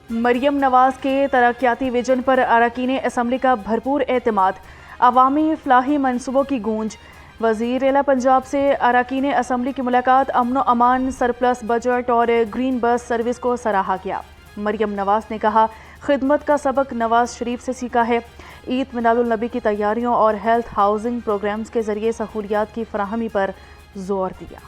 مریم نواز کے ترقیاتی ویژن پر اراکین اسمبلی کا بھرپور اعتماد، عوامی فلاحی منصوبوں کی گونج۔ وزیر اعلیٰ پنجاب سے اراکین اسمبلی کی ملاقات، امن و امان، سرپلس بجٹ اور گرین بس سروس کو سراہا گیا۔ مریم نواز نے کہا، خدمت کا سبق نواز شریف سے سیکھا ہے۔ عید میلاد النبی کی تیاریوں اور ہیلتھ ہاؤسنگ پروگرامز کے ذریعے سہولیات کی فراہمی پر زور دیا۔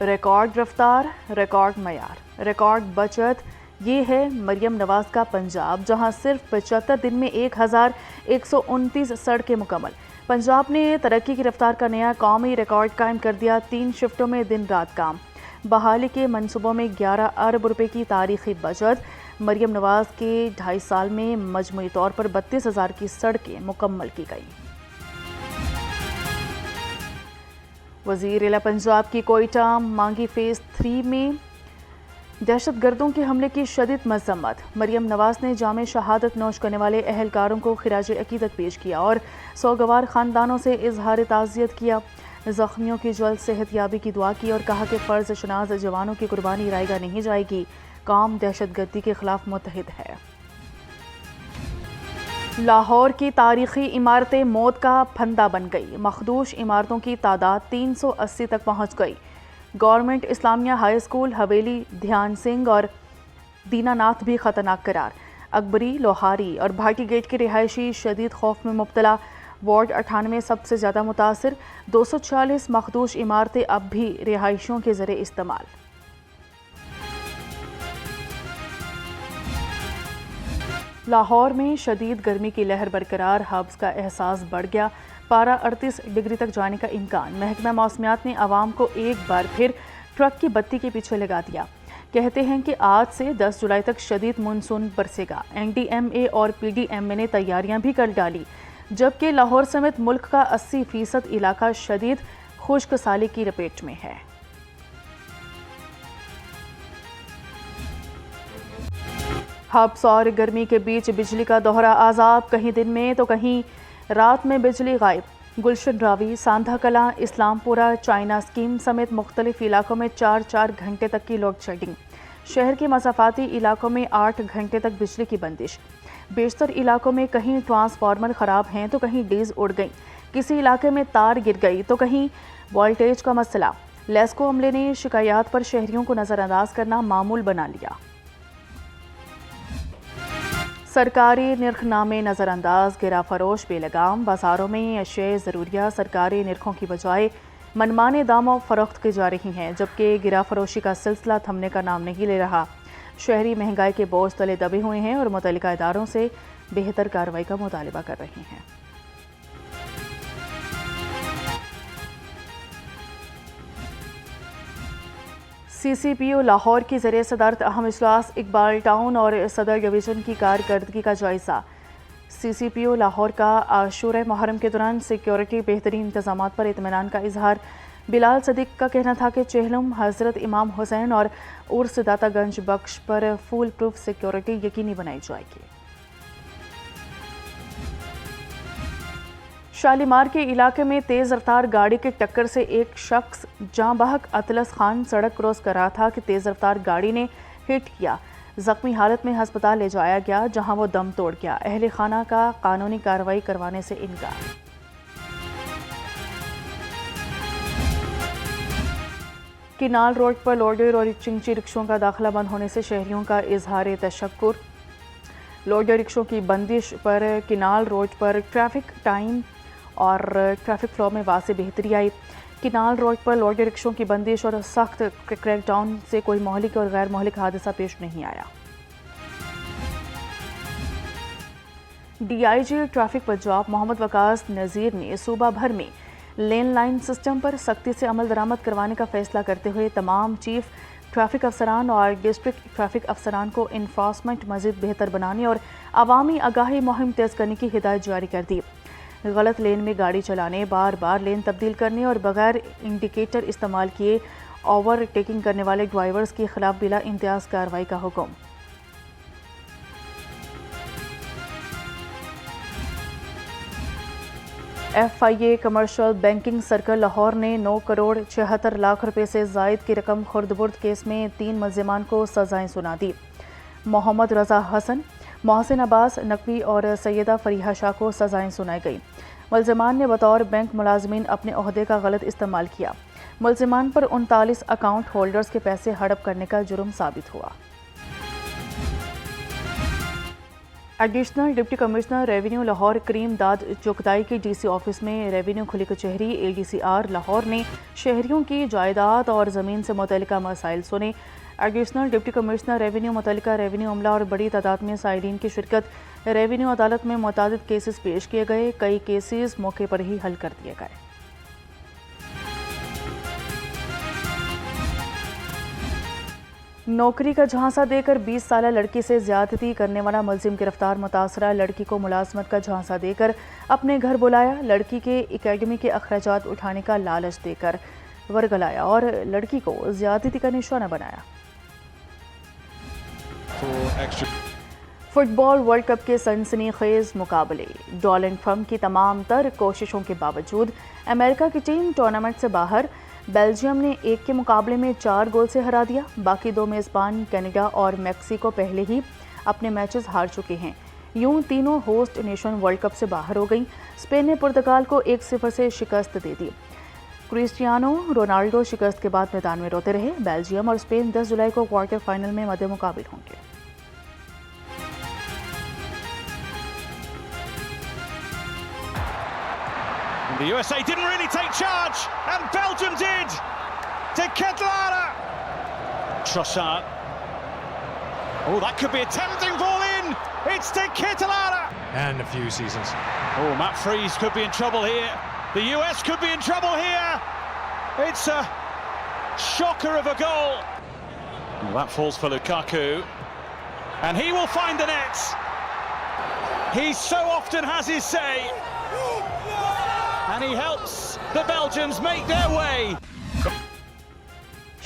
ریکارڈ رفتار، ریکارڈ معیار، ریکارڈ بچت، یہ ہے مریم نواز کا پنجاب، جہاں صرف 75 دن میں 1129 سڑکیں مکمل۔ پنجاب نے ترقی کی رفتار کا نیا قومی ریکارڈ قائم کر دیا، 3 شفٹوں میں دن رات کام۔ بحالی کے منصوبوں میں 11 ارب روپے کی تاریخی بچت۔ مریم نواز کے 2.5 سال میں مجموعی طور پر 32,000 کی سڑکیں مکمل کی گئیں۔ وزیر اعلیٰ پنجاب کی کوئٹہ مانگی فیز 3 میں دہشت گردوں کے حملے کی شدید مذمت۔ مریم نواز نے جامع شہادت نوش کرنے والے اہلکاروں کو خراج عقیدت پیش کیا اور سوگوار خاندانوں سے اظہار تعزیت کیا۔ زخمیوں کی جلد صحت یابی کی دعا کی اور کہا کہ فرض شناس جوانوں کی قربانی رائیگاں نہیں جائے گی، قوم دہشت گردی کے خلاف متحد ہے۔ لاہور کی تاریخی عمارتیں موت کا پھندا بن گئی، مخدوش عمارتوں کی تعداد 380 تک پہنچ گئی۔ گورنمنٹ اسلامیہ ہائی اسکول، حویلی، دھیان سنگھ اور دینا ناتھ بھی خطرناک قرار۔ اکبری، لوہاری اور بھاٹی گیٹ کے رہائشی شدید خوف میں مبتلا۔ وارڈ 98 سب سے زیادہ متاثر، 246 مخدوش عمارتیں اب بھی رہائشیوں کے زیر استعمال۔ لاہور میں شدید گرمی کی لہر برقرار، حبس کا احساس بڑھ گیا، پارہ 38 ڈگری تک جانے کا امکان۔ محکمہ موسمیات نے عوام کو ایک بار پھر ٹرک کی بتی کے پیچھے لگا دیا۔ کہتے ہیں کہ آج سے 10 جولائی تک شدید مانسون برسے گا۔ این ڈی ایم اے اور پی ڈی ایم اے نے تیاریاں بھی کر ڈالی، جبکہ لاہور سمیت ملک کا 80% علاقہ شدید خشک سالی کی لپیٹ میں ہے۔ حبس اور گرمی کے بیچ بجلی کا دوہرا عذاب، کہیں دن میں تو کہیں رات میں بجلی غائب۔ گلشن راوی، ساندھا کلاں، اسلام پورہ، چائنا اسکیم سمیت مختلف علاقوں میں 4 گھنٹے تک کی لوڈ شیڈنگ۔ شہر کے مسافاتی علاقوں میں 8 گھنٹے تک بجلی کی بندش۔ بیشتر علاقوں میں کہیں ٹرانسفارمر خراب ہیں تو کہیں ڈیز اڑ گئیں، کسی علاقے میں تار گر گئی تو کہیں وولٹیج کا مسئلہ۔ لیسکو عملے نے شکایات پر شہریوں کو نظر انداز کرنا معمول بنا لیا۔ سرکاری نرخ نامے نظر انداز، گرا فروش بے لگام، بازاروں میں اشیاء ضروریہ سرکاری نرخوں کی بجائے منمانے داموں فروخت کی جا رہی ہیں، جبکہ گرا فروشی کا سلسلہ تھمنے کا نام نہیں لے رہا۔ شہری مہنگائی کے بوجھ تلے دبے ہوئے ہیں اور متعلقہ اداروں سے بہتر کارروائی کا مطالبہ کر رہے ہیں۔ سی سی پی او لاہور کی زیر صدارت اہم اجلاس، اقبال ٹاؤن اور صدر ڈویژن کی کارکردگی کا جائزہ۔ سی سی پی او لاہور کا عاشورہ محرم کے دوران سیکیورٹی بہترین انتظامات پر اطمینان کا اظہار۔ بلال صدیق کا کہنا تھا کہ چہلم، حضرت امام حسین اور عرس داتا گنج بخش پر فول پروف سیکیورٹی یقینی بنائی جائے گی۔ شالیمار کے علاقے میں تیز رفتار گاڑی کی ٹکر سے ایک شخص جاں بحق اطلس خان سڑک کراس کر رہا تھا کہ تیز رفتار گاڑی نے ہٹ کیا۔ زخمی حالت میں ہسپتال لے جایا گیا، جہاں وہ دم توڑ گیا۔ اہل خانہ کا قانونی کارروائی کروانے سے انکار۔ کینال روڈ پر لوڈر اور چنگچی رکشوں کا داخلہ بند ہونے سے شہریوں کا اظہار تشکر۔ لوڈر رکشوں کی بندش پر کینال روڈ پر ٹریفک ٹائم اور ٹریفک فلو میں واضح بہتری آئی۔ کینال روڈ پر لوڈر رکشوں کی بندش اور سخت کریک ڈاؤن سے کوئی مہلک اور غیر مہلک حادثہ پیش نہیں آیا۔ D I G traffic Punjab Muhammad Waqas Nazir نے صوبہ بھر میں لین لائن سسٹم پر سختی سے عمل درآمد کروانے کا فیصلہ کرتے ہوئے تمام چیف ٹریفک افسران اور ڈسٹرکٹ ٹریفک افسران کو انفورسمنٹ مزید بہتر بنانے اور عوامی آگاہی مہم تیز کرنے کی ہدایت جاری کر دی۔ غلط لین میں گاڑی چلانے، بار بار لین تبدیل کرنے اور بغیر انڈیکیٹر استعمال کیے اوور ٹیکنگ کرنے والے ڈرائیورز کے خلاف بلا امتیاز کارروائی کا حکم۔ FIA commercial banking circle Lahore نے 9 کروڑ 76 لاکھ روپے سے زائد کی رقم خرد برد کیس میں 3 ملزمان کو سزائیں سنا دی۔ محمد رضا حسن، محسن عباس نقوی اور سیدہ فریحہ شاہ کو سزائیں سنائی گئی۔ ملزمان نے بطور بینک ملازمین اپنے عہدے کا غلط استعمال کیا۔ ملزمان پر 39 اکاؤنٹ ہولڈرز کے پیسے ہڑپ کرنے کا جرم ثابت ہوا۔ Additional deputy commissioner revenue Lahore Karim Dad Chughtai کی DC آفس میں ریونیو کھلی کچہری ADCR لاہور نے شہریوں کی جائیداد اور زمین سے متعلقہ مسائل سنے۔ ایڈیشنل ڈپٹی کمشنر ریونیو متعلقہ ریونیو عملہ اور بڑی تعداد میں سائرین کی شرکت۔ ریونیو عدالت میں متعدد کیسز پیش کیے گئے، کئی کیسز موقع پر ہی حل کر دیے گئے۔ نوکری کا جھانسا دے کر 20 سالہ لڑکی سے زیادتی کرنے والا ملزم گرفتار۔ متاثرہ لڑکی کو ملازمت کا جھانسا دے کر اپنے گھر بلایا، لڑکی کے اکیڈمی کے اخراجات اٹھانے کا لالچ دے کر ورگلایا اور لڑکی کو زیادتی کا نشانہ بنایا۔ فٹ بال ورلڈ کپ کے سنسنی خیز مقابلے۔ ڈونلڈ ٹرمپ کی تمام تر کوششوں کے باوجود امریکہ کی ٹیم ٹورنامنٹ سے باہر۔ بیلجیم نے 1 کے مقابلے میں 4 گول سے ہرا دیا۔ باقی 2 میزبان کینیڈا اور میکسیکو پہلے ہی اپنے میچز ہار چکے ہیں۔ یوں تینوں ہوسٹ نیشن ورلڈ کپ سے باہر ہو گئیں۔ اسپین نے پرتگال کو 1-0 سے شکست دے دی۔ کرسٹیانو رونالڈو شکست کے بعد میدان میں روتے رہے۔ بیلجیم اور اسپین 10 جولائی کو کوارٹر فائنل میں مد مقابل ہوں گے۔ The USA didn't really take charge, and Belgium did! To Ketlana! Trossard. Oh, that could be a tempting ball in! It's to Ketlana! And a few seasons. Oh, Matt Freese could be in trouble here. The US could be in trouble here. It's a shocker of a goal. Well, that falls for Lukaku. And he will find the net. He so often has his say. And he helps the Belgians make their way.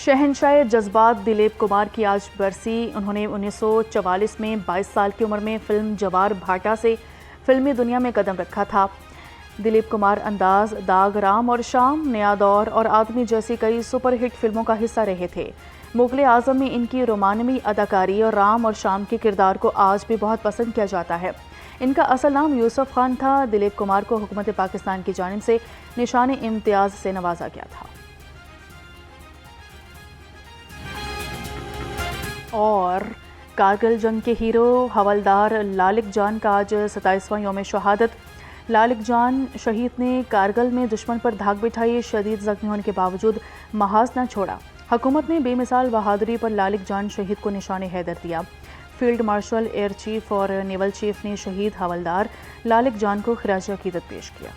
شہنشاہ جذبات دلیپ کمار کی آج برسی۔ انہوں نے 1944 میں 22 سال کی عمر میں فلم جوار بھاٹا سے فلمی دنیا میں قدم رکھا تھا۔ دلیپ کمار انداز، داغ، رام اور شام، نیا دور اور آدمی جیسی کئی سپر ہٹ فلموں کا حصہ رہے تھے۔ مغل اعظم میں ان کی رومانوی اداکاری اور رام اور شام کے کردار کو آج بھی بہت پسند کیا جاتا ہے۔ ان کا اصل نام یوسف خان تھا۔ دلیپ کمار کو حکومت پاکستان کی جانب سے نشان امتیاز سے نوازا گیا تھا۔ اور کارگل جنگ کے ہیرو حوالدار لالک جان کا آج 27واں یوم شہادت۔ لالک جان شہید نے کارگل میں دشمن پر دھاک بٹھائی، شدید زخمی ہونے کے باوجود محاذ نہ چھوڑا۔ حکومت نے بے مثال بہادری پر لالک جان شہید کو نشان حیدر دیا۔ فیلڈ مارشل، ایئر چیف اور نیول چیف نے شہید حوالدار لالک جان کو خراج عقیدت پیش کیا۔